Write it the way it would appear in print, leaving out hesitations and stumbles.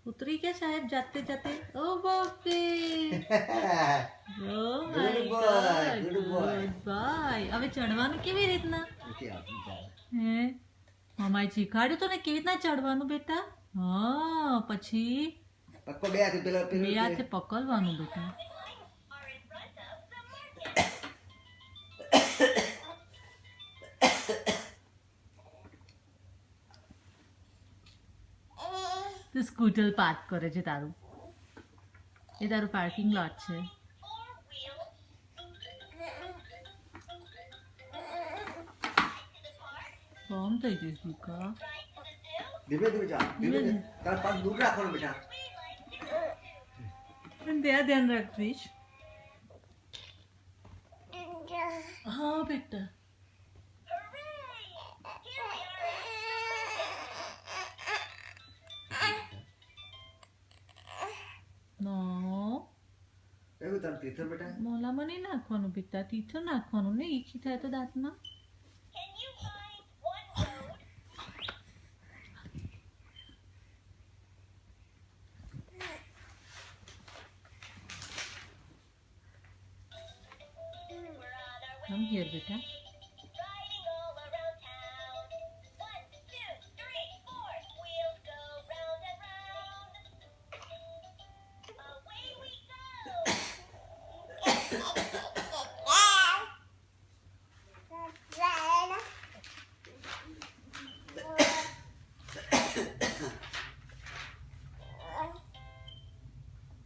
उतरी क्या साहेब जाते जाते ओ बापरे oh my God good bye હવે ચડવાનું કેવી રીતના હે મમ્માએ શીખવાડ્યું તો ને કેવી રીતના ચડવાનું બેટા હા પછી પક્કો બે હાથે પકડવાનું બેટા તું સ્કૂટર પાર્ક કરે છે તારું એ તારું પાર્કિંગ લોટ છે કોમ થઈ જઈશ દીકા ધીમે ધીમે જા ધીમે તારા પગ દૂર રાખવાનું બેટા પણ ધ્યાન રાખીશ હા બેટા નો એવું તાર તીથર બેટા મોલામાં નહીં નાખવાનું બેટા તીથર નાખવાનું ને ઈચ્છી થાય તો દાંતમાં Come here, beta.